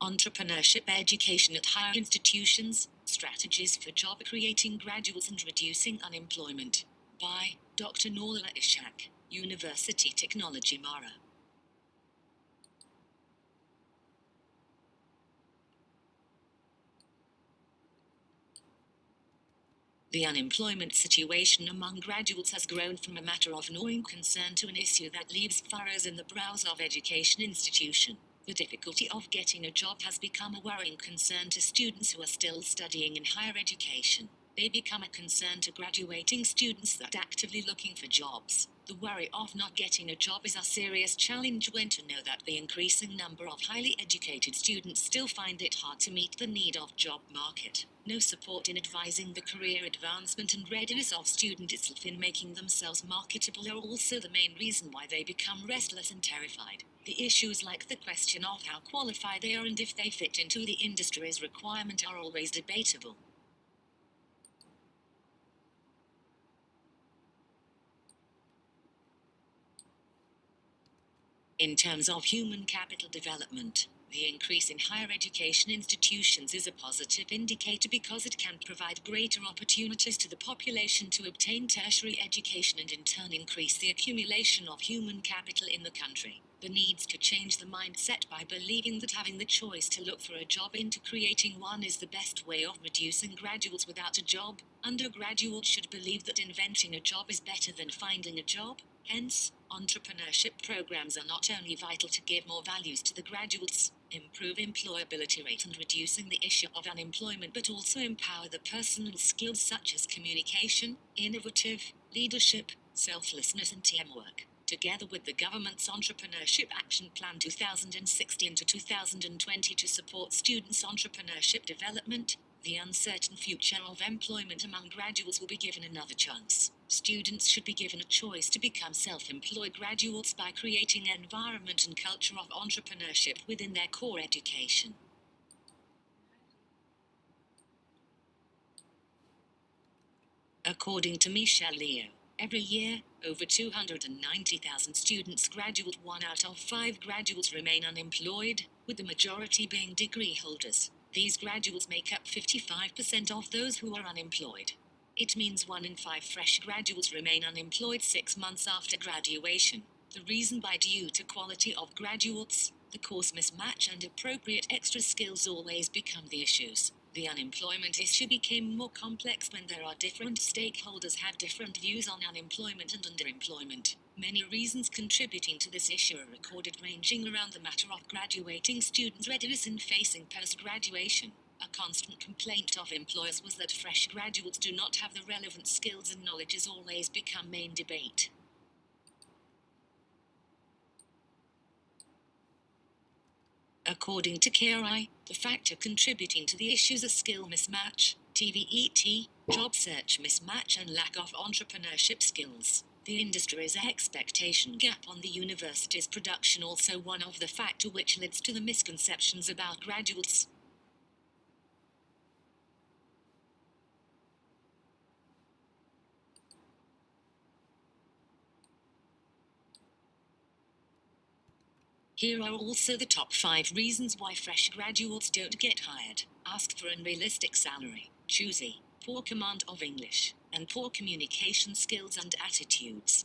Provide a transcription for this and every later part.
Entrepreneurship education at higher institutions, strategies for job creating graduates and reducing unemployment. By Dr. Nola Ishak, University Technology Mara. The unemployment situation among graduates has grown from a matter of gnawing concern to an issue that leaves furrows in the brows of education institution. The difficulty of getting a job has become a worrying concern to students who are still studying in higher education. They become a concern to graduating students that are actively looking for jobs. The worry of not getting a job is a serious challenge when to know that the increasing number of highly educated students still find it hard to meet the need of job market. No support in advising the career advancement and readiness of students itself in making themselves marketable are also the main reason why they become restless and terrified. The issues like the question of how qualified they are and if they fit into the industry's requirement are always debatable. In terms of human capital development, the increase in higher education institutions is a positive indicator because it can provide greater opportunities to the population to obtain tertiary education and in turn increase the accumulation of human capital in the country. The needs to change the mindset by believing that having the choice to look for a job into creating one is the best way of reducing graduates without a job. Undergraduates should believe that inventing a job is better than finding a job. Hence, entrepreneurship programs are not only vital to give more values to the graduates, improve employability rate and reducing the issue of unemployment, but also empower the personal skills such as communication, innovative, leadership, selflessness and teamwork. Together with the government's Entrepreneurship Action Plan 2016 to 2020 to support students' entrepreneurship development, the uncertain future of employment among graduates will be given another chance. Students should be given a choice to become self-employed graduates by creating an environment and culture of entrepreneurship within their core education. According to Michelle Leo, every year, over 290,000 students graduate. 1 out of 5 graduates remain unemployed, with the majority being degree holders. These graduates make up 55% of those who are unemployed. It means 1 in 5 fresh graduates remain unemployed 6 months after graduation. The reason by due to quality of graduates, the course mismatch and appropriate extra skills always become the issues. The unemployment issue became more complex when there are different stakeholders have different views on unemployment and underemployment. Many reasons contributing to this issue are recorded, ranging around the matter of graduating students' readiness in facing post-graduation. A constant complaint of employers was that fresh graduates do not have the relevant skills and knowledge has always become main debate. According to KRI, the factor contributing to the issues are skill mismatch, TVET, job search mismatch and lack of entrepreneurship skills. The industry's expectation gap on the university's production also one of the factor which leads to the misconceptions about graduates. Here are also the top 5 reasons why fresh graduates don't get hired. Ask for unrealistic salary, choosy, poor command of English, and poor communication skills and attitudes.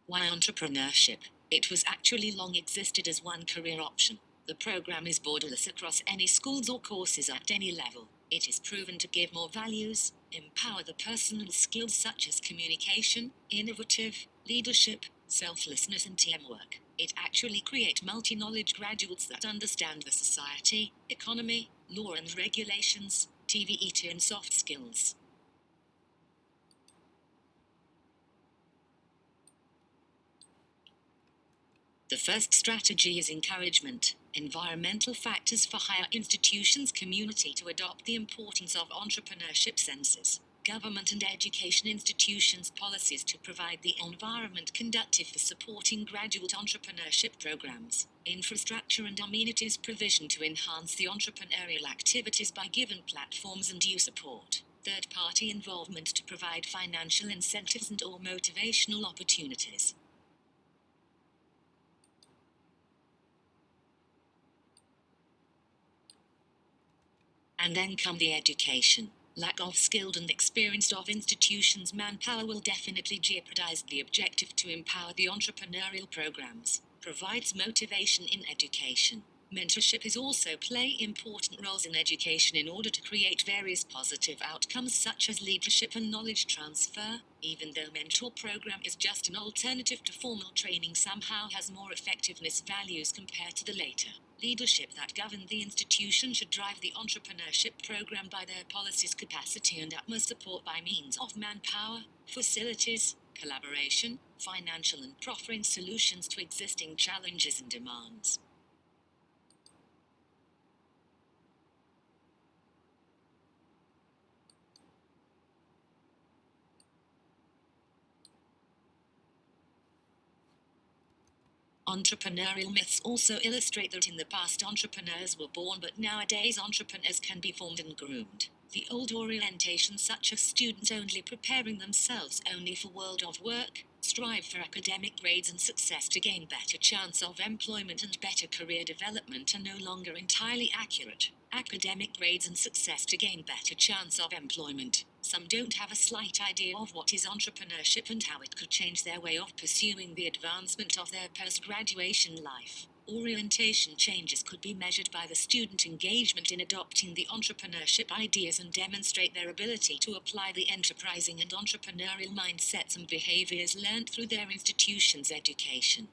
Why entrepreneurship? It was actually long existed as one career option. The program is borderless across any schools or courses at any level. It is proven to give more values, empower the personal skills such as communication, innovative, leadership, selflessness and teamwork. It actually creates multi-knowledge graduates that understand the society, economy, law and regulations, TVET and soft skills. The first strategy is encouragement. Environmental factors for higher institutions community to adopt the importance of entrepreneurship senses. Government and education institutions policies to provide the environment conducive for supporting graduate entrepreneurship programs. Infrastructure and amenities provision to enhance the entrepreneurial activities by given platforms and due support. Third-party involvement to provide financial incentives and or motivational opportunities. And then come the education. Lack of skilled and experienced of institutions manpower will definitely jeopardize the objective to empower the entrepreneurial programs. Provides motivation in education. Mentorship is also play important roles in education in order to create various positive outcomes such as leadership and knowledge transfer. Even though mentor program is just an alternative to formal training, somehow has more effectiveness values compared to the later. Leadership that govern the institution should drive the entrepreneurship program by their policies, capacity and utmost support by means of manpower, facilities, collaboration, financial and proffering solutions to existing challenges and demands. Entrepreneurial myths also illustrate that in the past entrepreneurs were born, but nowadays entrepreneurs can be formed and groomed. The old orientation, such as students only preparing themselves only for world of work, strive for academic grades and success to gain better chance of employment and better career development, are no longer entirely accurate. Academic grades and success to gain better chance of employment. Some don't have a slight idea of what is entrepreneurship and how it could change their way of pursuing the advancement of their post-graduation life. Orientation changes could be measured by the student engagement in adopting the entrepreneurship ideas and demonstrate their ability to apply the enterprising and entrepreneurial mindsets and behaviors learned through their institution's education.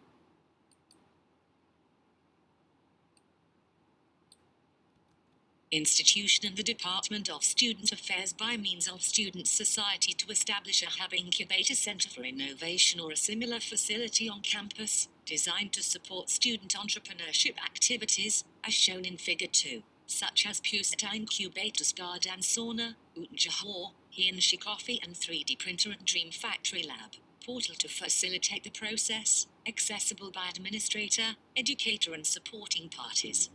Institution and the Department of Student Affairs by means of Student Society to establish a hub incubator center for innovation or a similar facility on campus, designed to support student entrepreneurship activities, as shown in Figure 2, such as Puseta Incubator, Garden Sauna, Utnjahor, Hianshi Coffee and 3D Printer and Dream Factory Lab. Portal to facilitate the process, accessible by administrator, educator and supporting parties.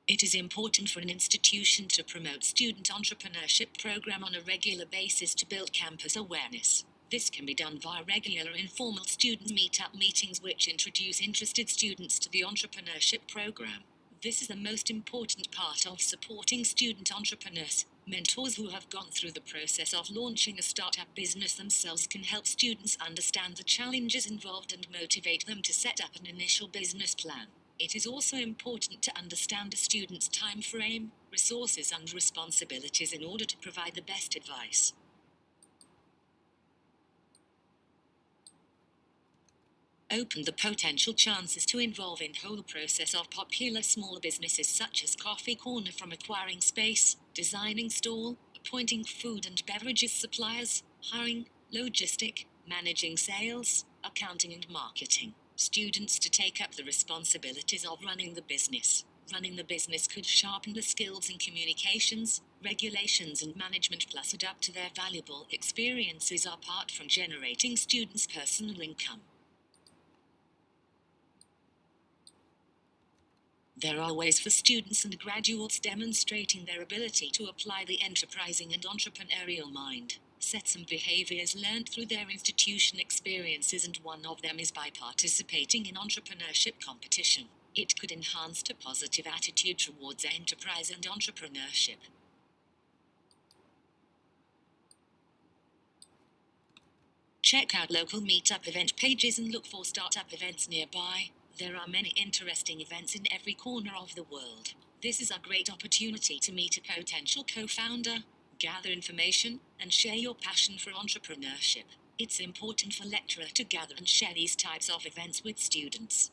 It is important for an institution to promote student entrepreneurship program on a regular basis to build campus awareness. This can be done via regular informal student meetup meetings which introduce interested students to the entrepreneurship program. This is the most important part of supporting student entrepreneurs. Mentors who have gone through the process of launching a startup business themselves can help students understand the challenges involved and motivate them to set up an initial business plan. It is also important to understand a student's time frame, resources and responsibilities in order to provide the best advice. Open the potential chances to involve in whole process of popular small businesses such as Coffee Corner, from acquiring space, designing stall, appointing food and beverages suppliers, hiring, logistic, managing sales, accounting and marketing. Students to take up the responsibilities of running the business. Running the business could sharpen the skills in communications, regulations and management, plus adapt to their valuable experiences apart from generating students' personal income. There are ways for students and graduates demonstrating their ability to apply the enterprising and entrepreneurial mind, sets and behaviors learned through their institution experiences, and one of them is by participating in entrepreneurship competition. It could enhance a positive attitude towards enterprise and entrepreneurship. Check out local meetup event pages and look for startup events nearby. There are many interesting events in every corner of the world. This is a great opportunity to meet a potential co-founder, gather information, and share your passion for entrepreneurship. It's important for lecturer to gather and share these types of events with students.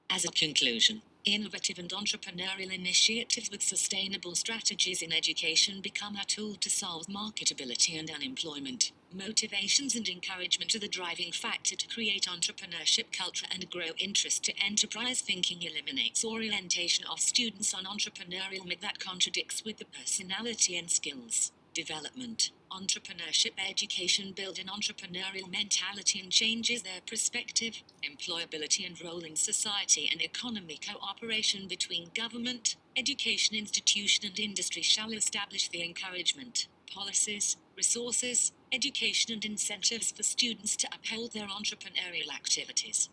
As a conclusion, innovative and entrepreneurial initiatives with sustainable strategies in education become a tool to solve marketability and unemployment. Motivations and encouragement are the driving factor to create entrepreneurship culture and grow interest to enterprise thinking. Eliminates orientation of students on entrepreneurial myth that contradicts with the personality and skills. Development. Entrepreneurship education builds an entrepreneurial mentality and changes their perspective. Employability and role in society and economy. Cooperation between government, education institution and industry shall establish the encouragement, policies, resources, education and incentives for students to uphold their entrepreneurial activities.